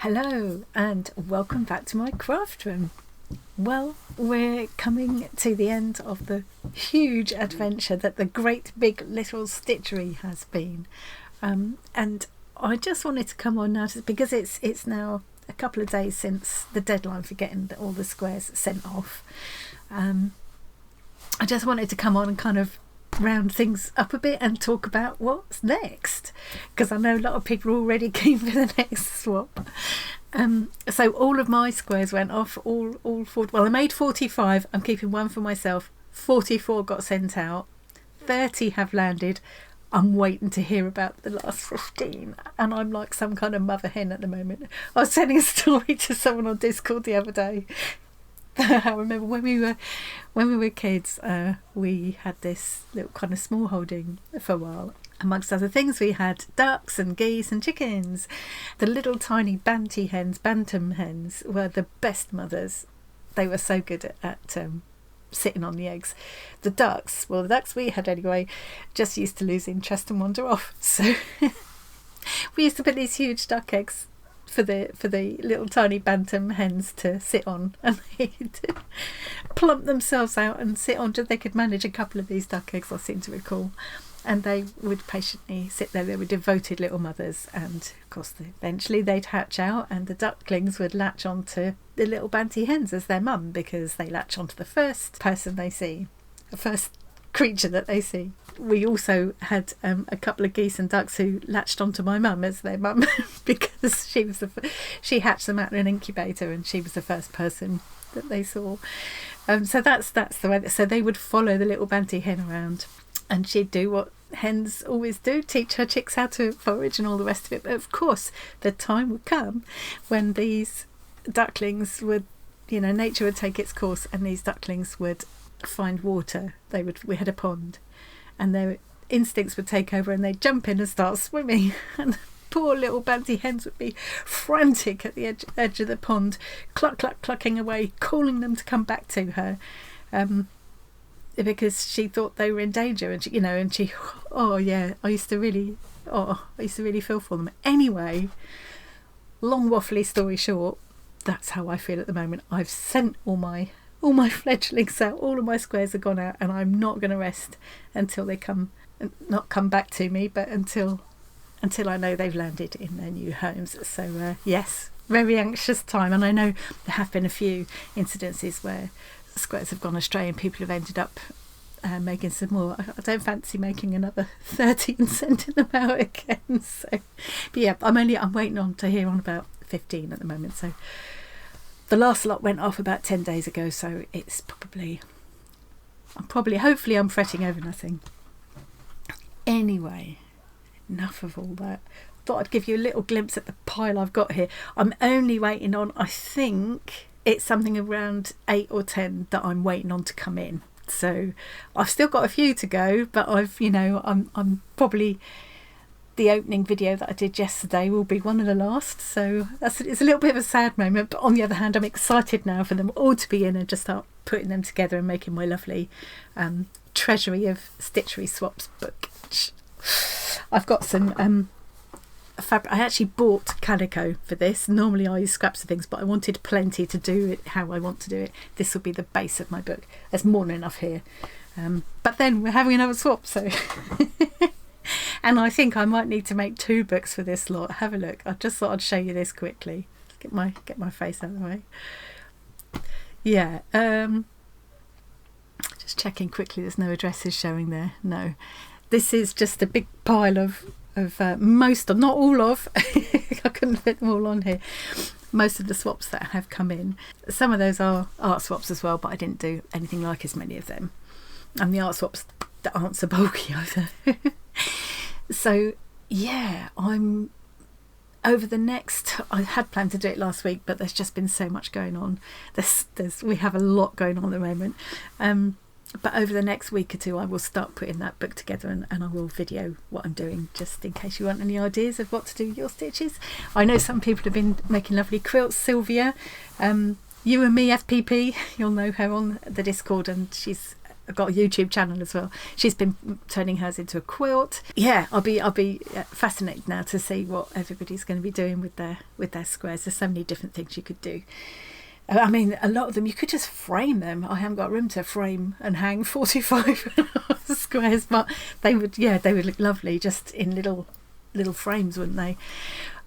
Hello and welcome back to my craft room. Well, we're coming to the end of the huge adventure that the great big little Stitchery has been, and I just wanted to come on now because it's now a couple of days since the deadline for getting all the squares sent off. I just wanted to come on and kind of round things up a bit and talk about what's next, because I know a lot of people are already keen for the next swap. So all of my squares went off, all 40. Well, I made 45. I'm keeping one for myself. 44 got sent out. 30 have landed. I'm waiting to hear about the last 15, and I'm like some kind of mother hen at the moment. I was telling a story to someone on Discord the other day. I remember when we were kids, we had this little kind of small holding for a while. Amongst other things, we had ducks and geese and chickens. The little tiny bantam hens were the best mothers. They were so good at sitting on the eggs. The ducks we had anyway, just used to lose interest and wander off. So we used to put these huge duck eggs for the little tiny bantam hens to sit on, and they'd plump themselves out and sit on. They could manage a couple of these duck eggs, I seem to recall, and they would patiently sit there. They were devoted little mothers, and of course eventually they'd hatch out and the ducklings would latch onto the little banty hens as their mum, because they latch onto the first person they see, the first creature that they see. We also had a couple of geese and ducks who latched onto my mum as their mum because she hatched them out in an incubator, and she was the first person that they saw. So that's the way. So they would follow the little banty hen around, and she'd do what hens always do, teach her chicks how to forage and all the rest of it. But of course, the time would come when these ducklings would, nature would take its course, and these ducklings would find water. We had a pond, and their instincts would take over, and they'd jump in and start swimming. And the poor little banty hens would be frantic at the edge of the pond, clucking away, calling them to come back to her, because she thought they were in danger. And I used to really feel for them. Anyway, long waffly story short, that's how I feel at the moment. I've sent all my fledglings out. All of my squares have gone out, and I'm not going to rest until they not come back to me, but until I know they've landed in their new homes. So yes, very anxious time. And I know there have been a few incidences where squares have gone astray and people have ended up making some more. I don't fancy making another 30 and sending them out again. So, but yeah, I'm waiting on to hear on about 15 at the moment. So the last lot went off about 10 days ago, so it's hopefully I'm fretting over nothing. Anyway, enough of all that. Thought I'd give you a little glimpse at the pile I've got here. I'm only waiting on, I think it's something around 8 or 10 that I'm waiting on to come in. So I've still got a few to go, but I'm probably, the opening video that I did yesterday will be one of the last, so it's a little bit of a sad moment, but on the other hand I'm excited now for them all to be in and just start putting them together and making my lovely treasury of Stitchery swaps book. I've got some fabric. I actually bought calico for this. Normally I use scraps of things, but I wanted plenty to do it how I want to do it. This will be the base of my book. There's more than enough here, but then we're having another swap, so and I think I might need to make 2 books for this lot. Have a look. I just thought I'd show you this quickly. Get my face out of the way. Yeah. Just checking quickly. There's no addresses showing there. No. This is just a big pile of most of, not all of. I couldn't fit them all on here. Most of the swaps that have come in. Some of those are art swaps as well, but I didn't do anything like as many of them. And the art swaps that aren't so bulky either. So yeah, I'm over the next, I had planned to do it last week, but there's just been so much going on. We have a lot going on at the moment, but over the next week or 2 I will start putting that book together, and I will video what I'm doing, just in case you want any ideas of what to do with your stitches. I know some people have been making lovely quilts. Sylvia, you and me FPP, you'll know her on the Discord, and she's got a YouTube channel as well. She's been turning hers into a quilt. Yeah, I'll be fascinated now to see what everybody's going to be doing with their squares. There's so many different things you could do. I mean, a lot of them you could just frame them. I haven't got room to frame and hang 45 squares, but they would look lovely just in little frames, wouldn't they?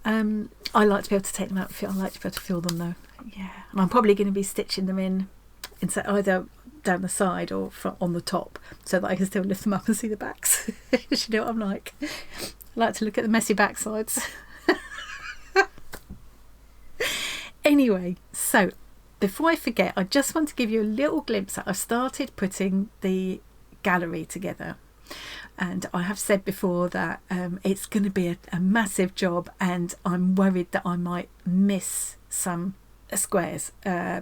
I like to be able to take them out. I like to be able to fill them though. Yeah, and I'm probably going to be stitching them in either down the side or on the top, so that I can still lift them up and see the backs. You know what I'm like? I like to look at the messy backsides. Anyway, so before I forget, I just want to give you a little glimpse that I've started putting the gallery together. And I have said before that it's going to be a massive job, and I'm worried that I might miss some squares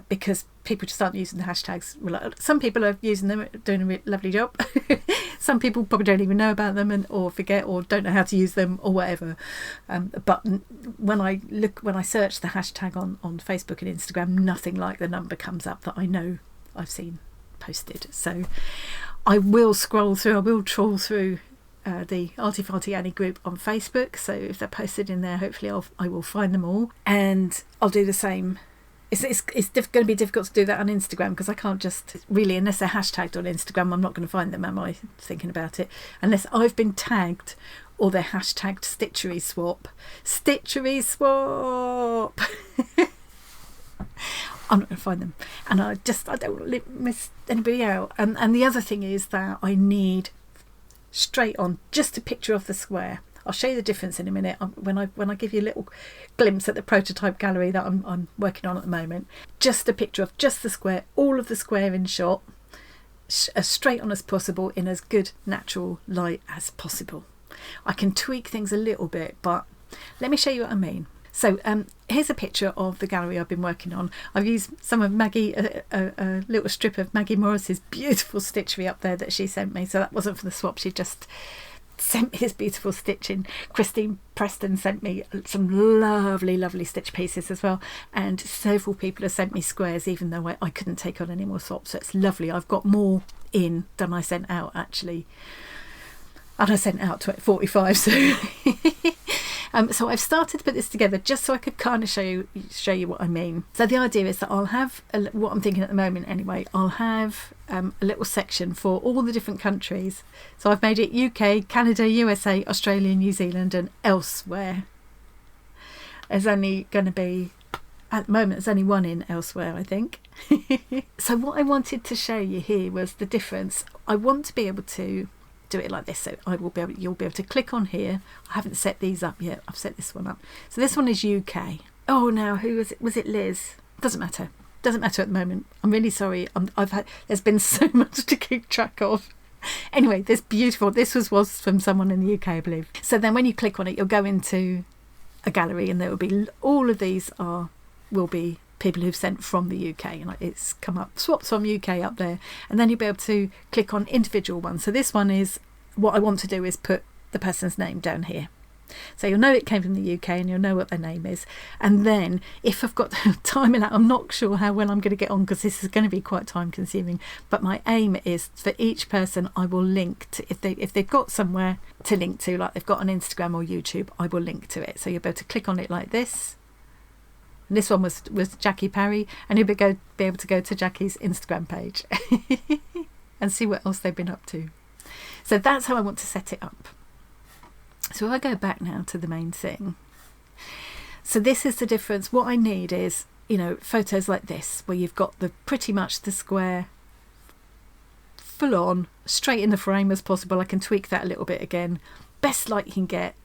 because people just aren't using the hashtags. Some people are using them, doing a lovely job. Some people probably don't even know about them or forget or don't know how to use them or whatever. But when I search the hashtag on Facebook and Instagram, nothing like the number comes up that I know I've seen posted. So I will trawl through the Arty Farty Annie group on Facebook. So if they're posted in there, hopefully I will find them all, and I'll do the same. It's going to be difficult to do that on Instagram because I can't just really, unless they're hashtagged on Instagram, I'm not going to find them, am I? Thinking about it, unless I've been tagged or they're hashtagged Stitchery swap. I'm not going to find them, and I don't want to miss anybody out. And the other thing is that I need straight on just a picture of the square. I'll show you the difference in a minute when I give you a little glimpse at the prototype gallery that I'm working on at the moment. Just a picture of just the square, all of the square in shot, as straight on as possible in as good natural light as possible. I can tweak things a little bit, but let me show you what I mean. So here's a picture of the gallery I've been working on. I've used some of Maggie, a little strip of Maggie Morris's beautiful stitchery up there that she sent me. So that wasn't for the swap, she just sent me this beautiful stitching. Christine Preston sent me some lovely stitch pieces as well, and several people have sent me squares, even though I couldn't take on any more swaps. So it's lovely. I've got more in than I sent out actually, and I sent out 45. So so I've started to put this together just so I could kind of show you what I mean. So the idea is that I'll have what I'm thinking at the moment anyway. I'll have a little section for all the different countries. So I've made it UK, Canada, USA, Australia, New Zealand, and elsewhere. There's only going to be, at the moment, there's only one in elsewhere, I think. So what I wanted to show you here was the difference. I want to be able to do it like this, so you'll be able to click on here. I haven't set these up yet. I've set this one up. So this one is UK. Oh, now who was it? Was it Liz? Doesn't matter at the moment. I'm really sorry. There's been so much to keep track of. Anyway, this was from someone in the UK, I believe. So then when you click on it, you'll go into a gallery, and there will be all of these will be people who've sent from the UK, and it's come up swaps from UK up there, and then you'll be able to click on individual ones. So this one is, what I want to do is put the person's name down here, so you'll know it came from the UK and you'll know what their name is. And then if I've got time in that, I'm not sure how well I'm going to get on because this is going to be quite time consuming, but my aim is for each person I will link to, if they've got somewhere to link to, like they've got on Instagram or YouTube, I will link to it. So you'll be able to click on it like this. And this one was Jackie Parry, and you'll be able to go to Jackie's Instagram page and see what else they've been up to. So that's how I want to set it up. So if I go back now to the main thing, so this is the difference. What I need is, photos like this, where you've got pretty much the square full on, straight in the frame as possible. I can tweak that a little bit again. Best light you can get.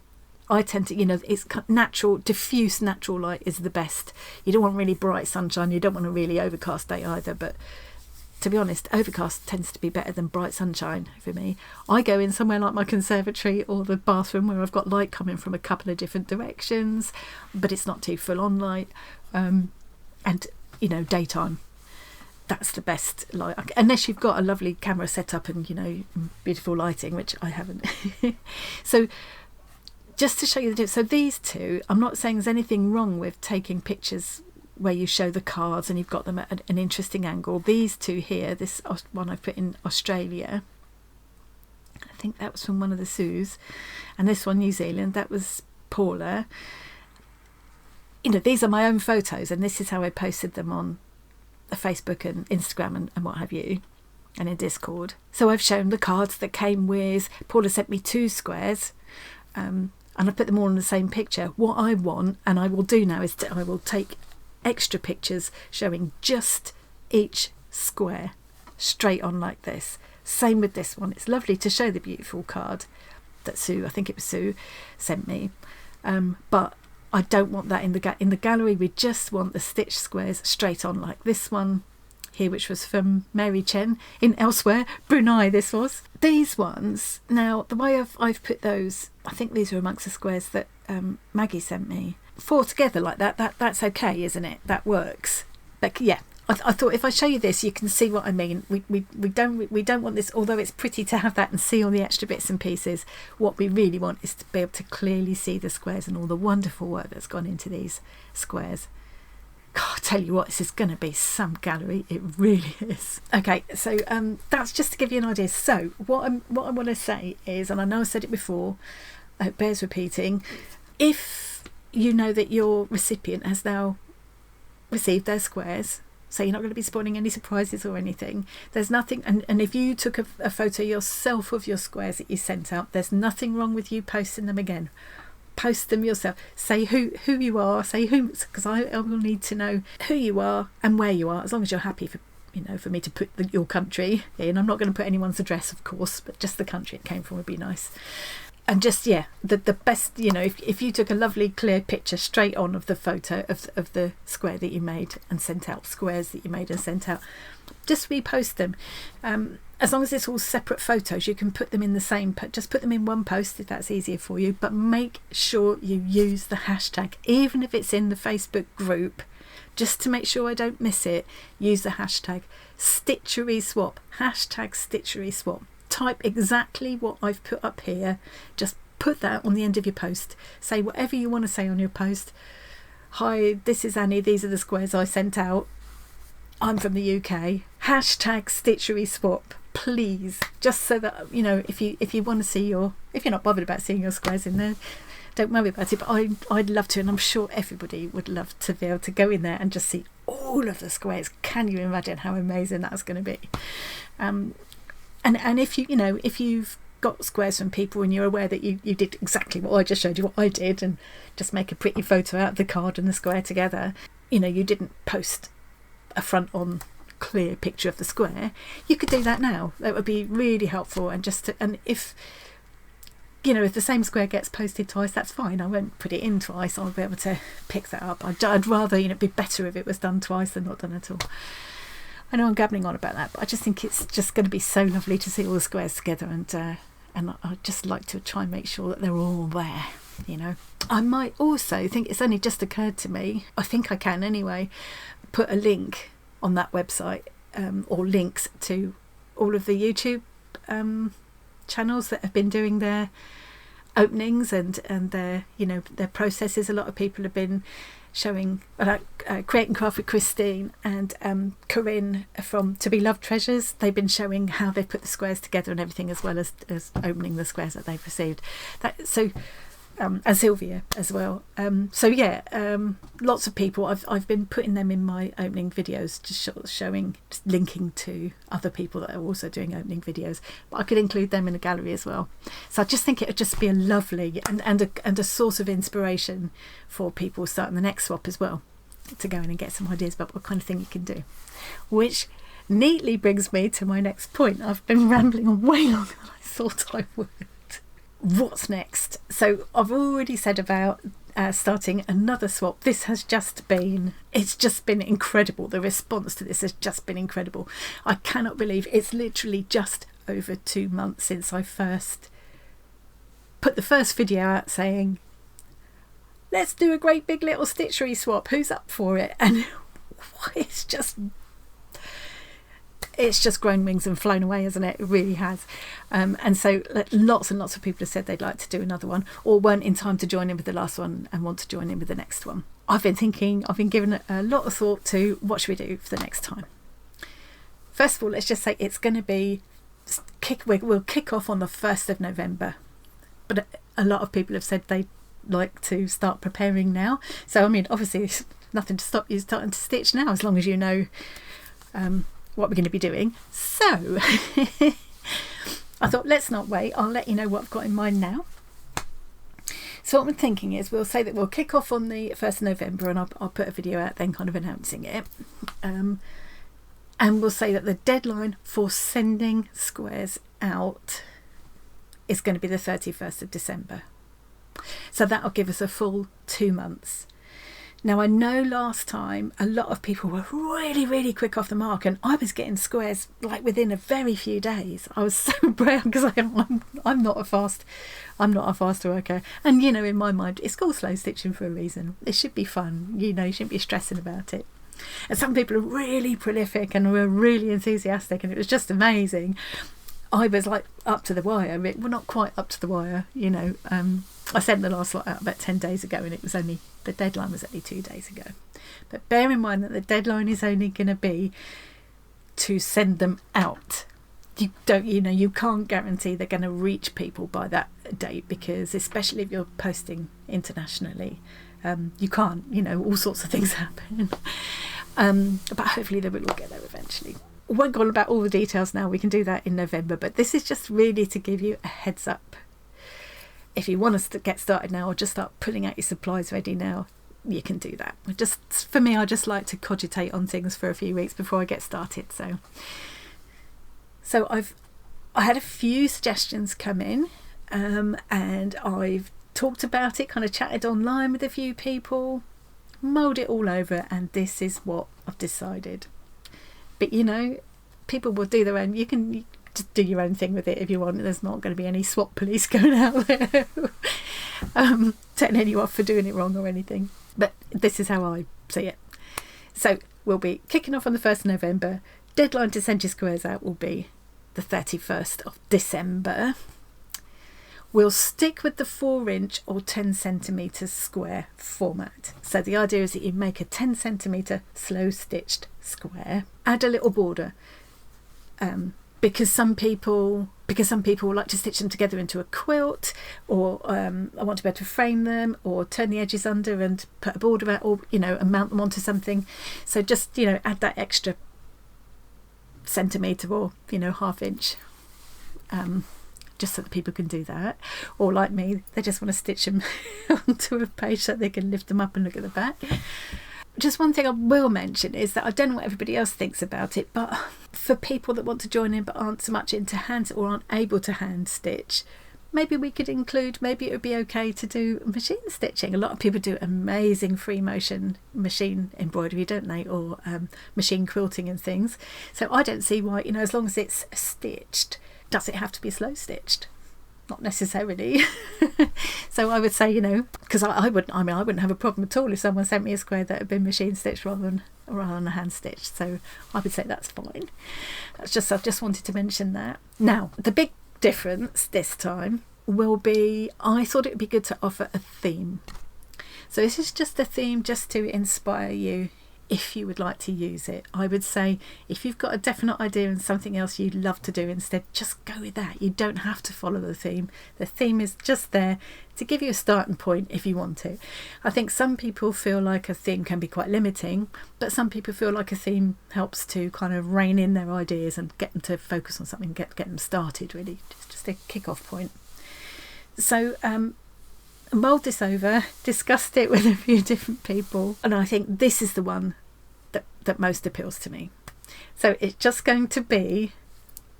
I tend to, it's natural, diffuse natural light is the best. You don't want really bright sunshine. You don't want a really overcast day either. But to be honest, overcast tends to be better than bright sunshine for me. I go in somewhere like my conservatory or the bathroom where I've got light coming from a couple of different directions, but it's not too full on light. And, daytime. That's the best light, unless you've got a lovely camera set up and, beautiful lighting, which I haven't. So just to show you the difference, so these two, I'm not saying there's anything wrong with taking pictures where you show the cards and you've got them at an interesting angle. These two here, this one I put in Australia, I think that was from one of the zoos, and this one New Zealand, that was Paula. You know, these are my own photos, and this is how I posted them on Facebook and Instagram and what have you, and in Discord. So I've shown the cards that came with. Paula sent me 2 squares, and I put them all in the same picture. What I want, and I will do now, is I will take extra pictures showing just each square straight on like this. Same with this one. It's lovely to show the beautiful card that Sue, I think it was Sue, sent me, but I don't want that in the gallery. We just want the stitch squares straight on, like this one here, which was from Mary Chen in Elsewhere, Brunei. This was. These ones, now the way I've put those, I think these are amongst the squares that Maggie sent me. 4 together like that's okay, isn't it? That works. But yeah, I thought if I show you this, you can see what I mean. We don't want this, although it's pretty to have that and see all the extra bits and pieces. What we really want is to be able to clearly see the squares and all the wonderful work that's gone into these squares. God, I tell you what, this is going to be some gallery. It really is. Okay, so that's just to give you an idea. So what I want to say is, and I know I said it before, it bears repeating, if you know that your recipient has now received their squares, so you're not going to be spoiling any surprises or anything. There's nothing, and if you took a photo yourself of your squares that you sent out, there's nothing wrong with you posting them again. Post them yourself. Say who you are. Say who, because I will need to know who you are and where you are. As long as you're happy for me to put your country in. I'm not going to put anyone's address, of course, but just the country it came from would be nice. And just, yeah, the best, you know, if you took a lovely clear picture straight on of the photo of the square that you made and sent out, squares that you made and sent out, just repost them. As long as it's all separate photos, you can put them in the same, just put them in one post if that's easier for you, but make sure you use the hashtag, even if it's in the Facebook group, just to make sure I don't miss it. Use the hashtag Stitchery Swap, hashtag Stitchery Swap. Type exactly what I've put up here, just put that on the end of your post. Say whatever you want to say on your post. Hi, this is Annie, these are the squares I sent out, I'm from the UK, hashtag Stitchery Swap, please, just so that, you know, if you want to see if you're not bothered about seeing your squares in there, don't worry about it, but I'd love to, and I'm sure everybody would love to be able to go in there and just see all of the squares. Can you imagine how amazing that's going to be? And if if you've got squares from people and you're aware that you did exactly what I just showed you, what I did, and just make a pretty photo out of the card and the square together, you didn't post a front on clear picture of the square, you could do that now. That would be really helpful. And if the same square gets posted twice, that's fine. I won't put it in twice. I'll be able to pick that up. I'd rather it'd be better if it was done twice than not done at all. I know I'm gabbling on about that, but I just think it's just going to be so lovely to see all the squares together, and I'd just like to try and make sure that they're all there. I might also think, it's only just occurred to me, I think I can anyway, put a link on that website, or links to all of the YouTube channels that have been doing their openings and their their processes. A lot of people have been showing, Create and Craft with Christine and Corinne from To Be Loved Treasures. They've been showing how they put the squares together and everything, as well as opening the squares that they've received. And Sylvia as well. Lots of people. I've been putting them in my opening videos, just showing, just linking to other people that are also doing opening videos. But I could include them in the gallery as well. So I just think it would just be a lovely and a source of inspiration for people starting the next swap as well, to go in and get some ideas about what kind of thing you can do. Which neatly brings me to my next point. I've been rambling on way longer than I thought I would. What's next? So I've already said about starting another swap. It's just been incredible. The response to this has just been incredible. I cannot believe it's literally just over 2 months since I first put the first video out saying, let's do a great big little Stitchery swap, who's up for it? And it's just, it's just grown wings and flown away, hasn't it? It really has. And so lots and lots of people have said they'd like to do another one, or weren't in time to join in with the last one and want to join in with the next one. I've been given a lot of thought to what should we do for the next time. First of all, let's just say it's going to be we'll kick off on the 1st of November. But a lot of people have said they'd like to start preparing now. So, I mean, obviously, there's nothing to stop you starting to stitch now, as long as you know what we're going to be doing. So, I thought, let's not wait. I'll let you know what I've got in mind now. So what I'm thinking is we'll say that we'll kick off on the 1st of November, and I'll put a video out then kind of announcing it. And we'll say that the deadline for sending squares out is going to be the 31st of December. So that'll give us a full 2 months. Now, I know last time a lot of people were really, really quick off the mark, and I was getting squares like within a very few days. I was so proud because I'm not a fast worker, and you know, in my mind, it's called slow stitching for a reason. It should be fun, you know. You shouldn't be stressing about it. And some people are really prolific and were really enthusiastic, and it was just amazing. I was like up to the wire. Well, not quite up to the wire, you know. I sent the last lot out about 10 days ago, and the deadline was only 2 days ago. But bear in mind that the deadline is only going to be to send them out. You can't guarantee they're going to reach people by that date, because especially if you're posting internationally, you can't, you know, all sorts of things happen. But hopefully they will all get there eventually. I won't go on about all the details now. We can do that in November, but this is just really to give you a heads up. If you want us to get started now, or just start pulling out your supplies ready now, you can do that. For me, I just like to cogitate on things for a few weeks before I get started. So I had a few suggestions come in, and I've talked about it, kind of chatted online with a few people, mulled it all over, and this is what I've decided. But you know, people will do their own. You can just do your own thing with it if you want. There's not going to be any SWAT police going out there telling you off for doing it wrong or anything. But this is how I see it. So we'll be kicking off on the 1st of November. Deadline to send your squares out will be the 31st of December. We'll stick with the 4-inch or 10 centimetre square format. So the idea is that you make a 10 centimetre slow stitched square. Add a little border. Because some people like to stitch them together into a quilt, or I want to be able to frame them, or turn the edges under and put a border out, or you know, and mount them onto something. So just, you know, add that extra centimetre or, you know, 1/2 inch, just so that people can do that. Or like me, they just want to stitch them onto a page so they can lift them up and look at the back. Just one thing I will mention is that I don't know what everybody else thinks about it, but for people that want to join in but aren't so much into hand or aren't able to hand stitch, maybe we could include, maybe it would be okay to do machine stitching. A lot of people do amazing free motion machine embroidery, don't they, or machine quilting and things. So I don't see why, you know, as long as it's stitched, does it have to be slow stitched? Not necessarily. So I would say, you know, because I wouldn't have a problem at all if someone sent me a square that had been machine stitched rather than hand stitched. So I would say that's fine. I just wanted to mention that. Now, the big difference this time will be, I thought it would be good to offer a theme. So this is just a theme just to inspire you if you would like to use it. I would say if you've got a definite idea and something else you'd love to do instead, just go with that. You don't have to follow the theme. The theme is just there to give you a starting point if you want to. I think some people feel like a theme can be quite limiting, but some people feel like a theme helps to kind of rein in their ideas and get them to focus on something, get them started really. It's just a kick-off point. So mulled this over, discussed it with a few different people, and I think this is the one that most appeals to me. So it's just going to be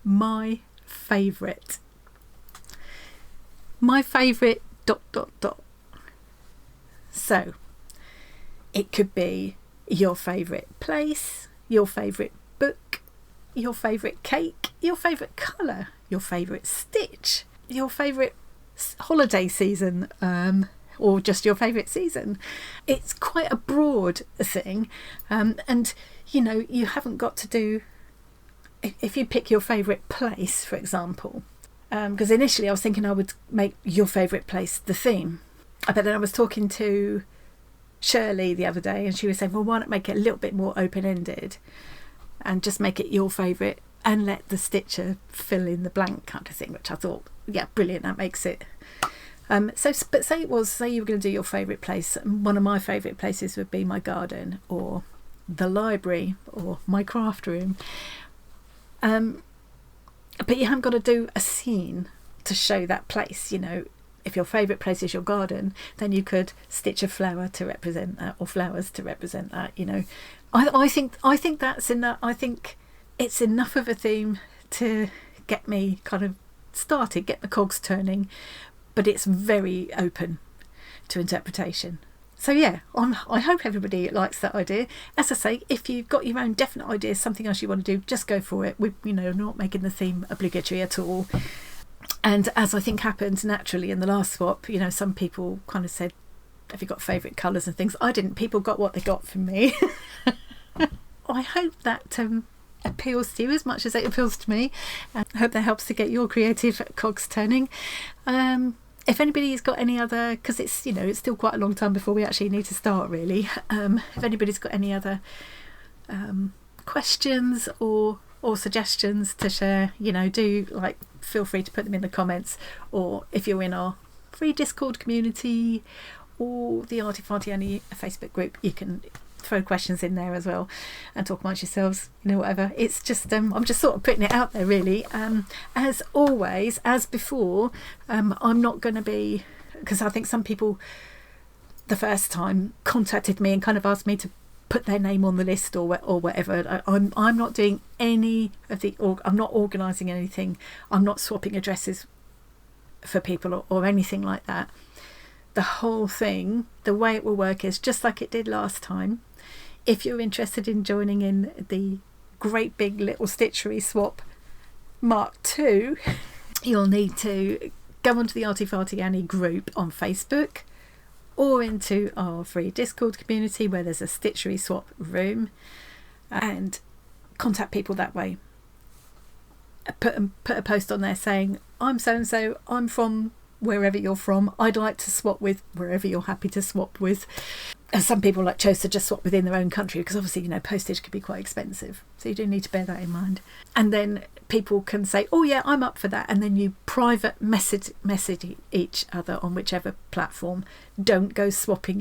my favourite. My favourite ... So it could be your favourite place, your favourite book, your favourite cake, your favourite colour, your favourite stitch, your favourite holiday season, or just your favourite season. It's quite a broad thing, and you know, you haven't got to do if you pick your favourite place, for example, because initially I was thinking I would make your favourite place the theme, but then I was talking to Shirley the other day and she was saying, well, why not make it a little bit more open-ended and just make it your favourite and let the stitcher fill in the blank kind of thing, which I thought, yeah, brilliant, that makes it. But say you were going to do your favourite place. One of my favourite places would be my garden or the library or my craft room. But you haven't got to do a scene to show that place. You know, if your favourite place is your garden, then you could stitch a flower to represent that, or flowers to represent that. You know, I think that's enough. I think it's enough of a theme to get me kind of started, get the cogs turning, but it's very open to interpretation. So yeah, I hope everybody likes that idea. As I say, if you've got your own definite ideas, something else you want to do, just go for it. We're not making the theme obligatory at all. And as I think happened naturally in the last swap, some people kind of said, have you got favourite colours and things? I didn't. People got what they got from me. I hope that appeals to you as much as it appeals to me. I hope that helps to get your creative cogs turning. If anybody's got any other, because it's still quite a long time before we actually need to start really. If anybody's got any other questions or suggestions to share, do feel free to put them in the comments, or if you're in our free Discord community or the Arty Farty Annie Facebook group, you can throw questions in there as well and talk amongst yourselves, whatever. It's just I'm just sort of putting it out there really. As always, as before, I'm not going to be, because I think some people the first time contacted me and kind of asked me to put their name on the list or whatever. I'm not doing any of the I'm not organising anything. I'm not swapping addresses for people or anything like that. The whole thing, the way it will work is just like it did last time. If you're interested in joining in the Great Big Little Stitchery Swap Mark II, you'll need to go onto the Arty Farty Annie group on Facebook or into our free Discord community where there's a Stitchery Swap room, and contact people that way. Put a post on there saying, I'm so-and-so, I'm from wherever you're from, I'd like to swap with wherever you're happy to swap with. And some people chose to just swap within their own country because obviously postage could be quite expensive, so you do need to bear that in mind. And then people can say, oh yeah, I'm up for that, and then you private message each other on whichever platform. Don't go putting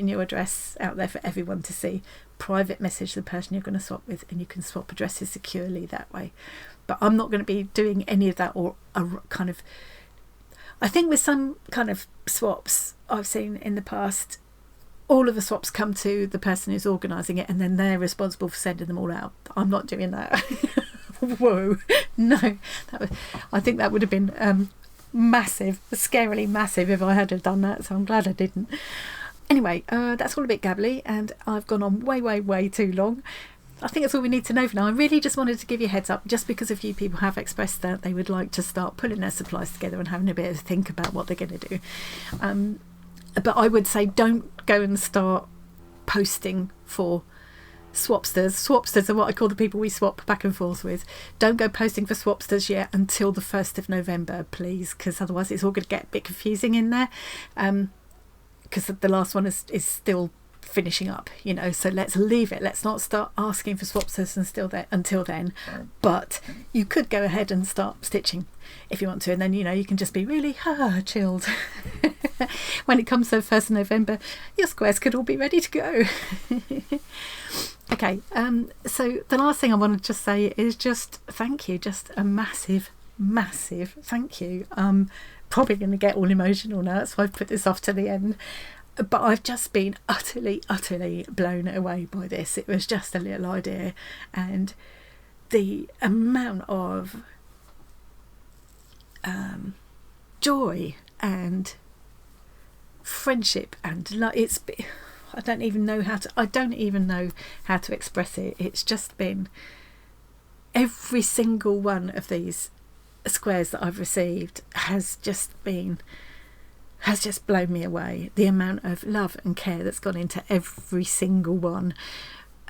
your address out there for everyone to see. Private message the person you're going to swap with, and you can swap addresses securely that way. But I'm not going to be doing any of that, or a kind of, I think with some kind of swaps I've seen in the past, all of the swaps come to the person who's organising it, and then they're responsible for sending them all out. I'm not doing that. Whoa, no. I think that would have been massive, scarily massive if I had have done that, so I'm glad I didn't. Anyway, that's all a bit gabbly, and I've gone on way too long. I think that's all we need to know for now. I really just wanted to give you a heads up, just because a few people have expressed that they would like to start pulling their supplies together and having a bit of a think about what they're going to do. But I would say don't go and start posting for swapsters. Swapsters are what I call the people we swap back and forth with. Don't go posting for swapsters yet until the 1st of November, please, because otherwise it's all going to get a bit confusing in there. Because the last one is still finishing up, so let's leave it. Let's not start asking for swapsters until then. But you could go ahead and start stitching if you want to, and then you can just be really chilled. When it comes to the 1st of November, your squares could all be ready to go. Okay, so the last thing I want to just say is just thank you, just a massive thank you. I'm probably going to get all emotional now, so I've put this off to the end. But I've just been utterly blown away by this. It was just a little idea, and the amount of joy and friendship and love, I don't even know how to express it. It's just been, every single one of these squares that I've received has just blown me away. The amount of love and care that's gone into every single one.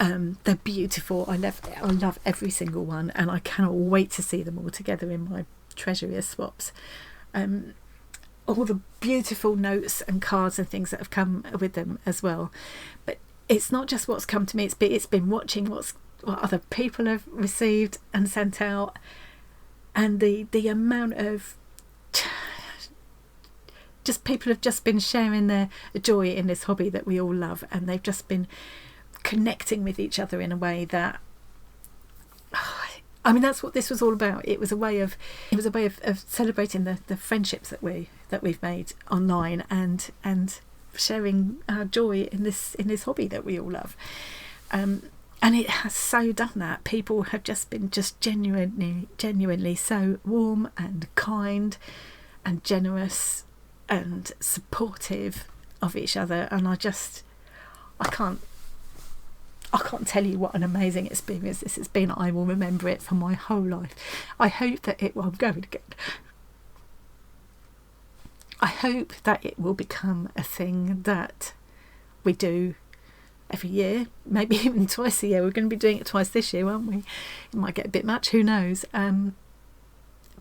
They're beautiful. I love every single one, and I cannot wait to see them all together in my treasury of swaps. All the beautiful notes and cards and things that have come with them as well. But it's not just what's come to me, it's been watching what other people have received and sent out, and the amount of just people have just been sharing their joy in this hobby that we all love, and they've just been connecting with each other in a way that, I mean, that's what this was all about. It was a way of celebrating the friendships that we've made online, and sharing our joy in this hobby that we all love. And it has so done that. People have just been genuinely so warm and kind and generous and supportive of each other, and I can't tell you what an amazing experience this has been. I will remember it for my whole life. I hope that it will become a thing that we do every year, maybe even twice a year. We're going to be doing it twice this year, aren't we? It might get a bit much, who knows.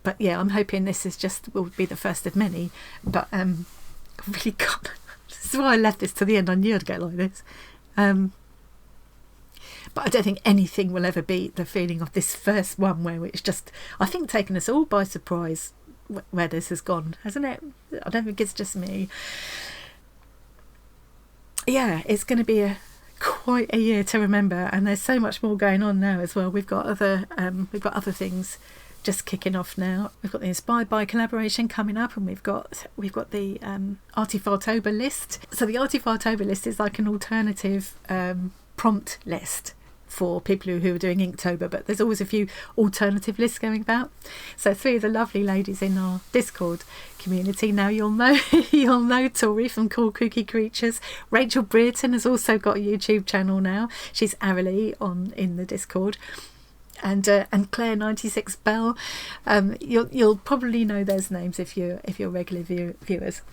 But yeah, I'm hoping this will be the first of many. But I really can't. This is why I left this to the end. I knew I'd go like this. But I don't think anything will ever beat the feeling of this first one, where it's just, I think, taken us all by surprise where this has gone, hasn't it? I don't think it's just me. Yeah, it's going to be quite a year to remember, and there's so much more going on now as well. We've got other things just kicking off now. We've got the Inspired by collaboration coming up, and we've got the Arty-Fartober list. So the Arty-Fartober list is like an alternative prompt list for people who are doing Inktober, but there's always a few alternative lists going about. So 3 of the lovely ladies in our Discord community, now you'll know Tori from Cool Cookie Creatures. Rachel Brereton has also got a YouTube channel now. She's Aralee in the Discord. And Claire 96 Bell, you'll probably know those names if you're regular viewers.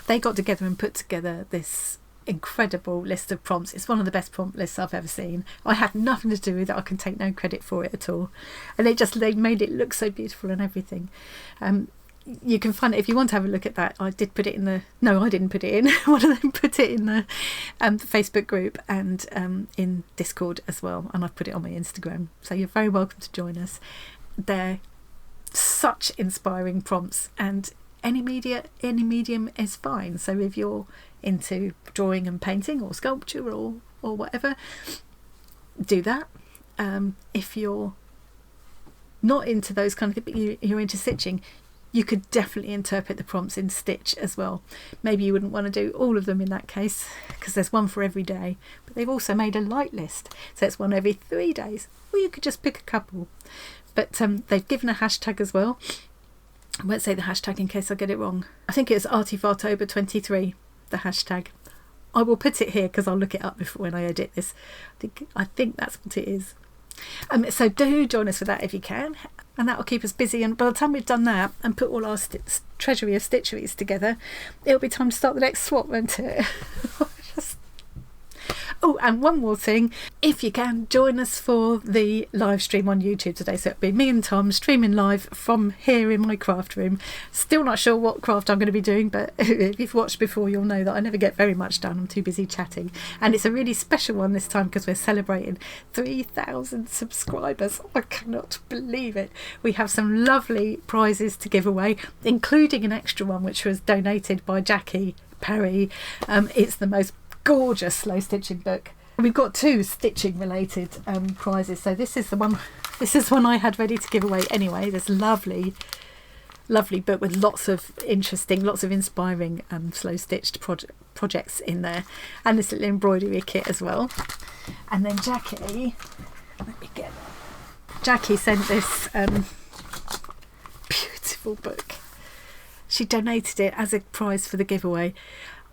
They got together and put together this incredible list of prompts. It's one of the best prompt lists I've ever seen. I had nothing to do with it. I can take no credit for it at all, and they made it look so beautiful and everything. You can find it if you want to have a look at that. I did put it in I didn't put it in one of them put it in the Facebook group and in Discord as well, and I've put it on my Instagram, so you're very welcome to join us. They're such inspiring prompts, and any medium is fine. So if you're into drawing and painting or sculpture or whatever, do that. If you're not into those kind of things, but you're into stitching, you could definitely interpret the prompts in Stitch as well. Maybe you wouldn't want to do all of them in that case, because there's one for every day, but they've also made a light list, so it's one every 3 days, or you could just pick a couple. But they've given a hashtag as well. I won't say the hashtag in case I get it wrong. I think it's Arty-Fartober23, the hashtag. I will put it here because I'll look it up before when I edit this. I think that's what it is. So do join us for that if you can, and that will keep us busy. And by the time we've done that and put all our treasury of stitcheries together, it'll be time to start the next swap, won't it? Oh, and one more thing, if you can, join us for the live stream on YouTube today. So it'll be me and Tom streaming live from here in my craft room. Still not sure what craft I'm going to be doing, but if you've watched before, you'll know that I never get very much done. I'm too busy chatting. And it's a really special one this time because we're celebrating 3,000 subscribers. I cannot believe it. We have some lovely prizes to give away, including an extra one which was donated by Jackie Perry. It's the most gorgeous slow stitching book. We've got 2 stitching related prizes, so this is one I had ready to give away anyway. This lovely book with lots of inspiring slow stitched projects in there, and this little embroidery kit as well. And then Jackie sent this beautiful book. She donated it as a prize for the giveaway.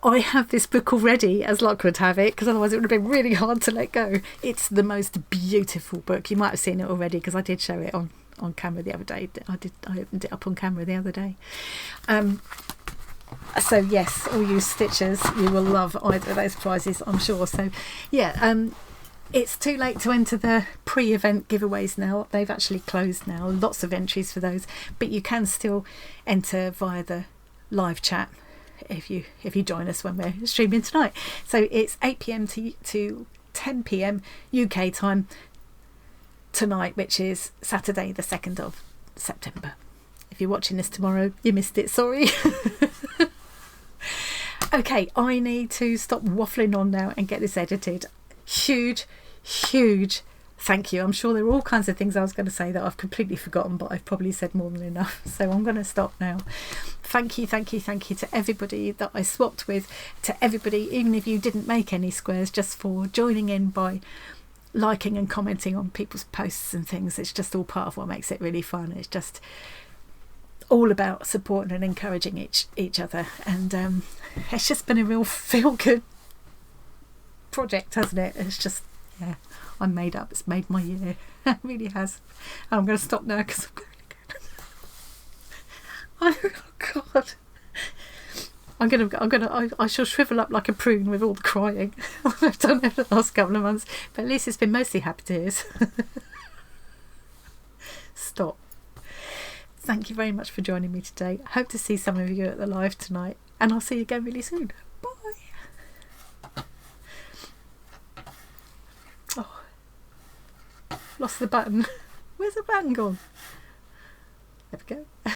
I have this book already, as luck would have it, because otherwise it would have been really hard to let go. It's the most beautiful book. You might have seen it already because I did show it on camera the other day. I opened it up on camera the other day. So yes, all you stitchers, you will love either of those prizes, I'm sure. So yeah, It's too late to enter the pre-event giveaways now. They've actually closed now. Lots of entries for those, but you can still enter via the live chat if you join us when we're streaming tonight. So it's 8 p.m. to 10 p.m. UK time tonight, which is Saturday the 2nd of September. If you're watching this tomorrow, you missed it, sorry. Okay, I need to stop waffling on now and get this edited. Huge thank you. I'm sure there are all kinds of things I was going to say that I've completely forgotten, but I've probably said more than enough, so I'm going to stop now. Thank you to everybody that I swapped with, to everybody, even if you didn't make any squares, just for joining in by liking and commenting on people's posts and things. It's just all part of what makes it really fun. It's just all about supporting and encouraging each other, and it's just been a real feel good project, hasn't it? It's just, yeah, I'm made up. It's made my year. It really has. And I'm going to stop now because I'm going to oh God, I shall shrivel up like a prune with all the crying I've done over the last couple of months, but at least it's been mostly happy tears. Stop. Thank you very much for joining me today. I hope to see some of you at the live tonight, and I'll see you again really soon. Bye. Oh, lost the button. Where's the button gone? There we go.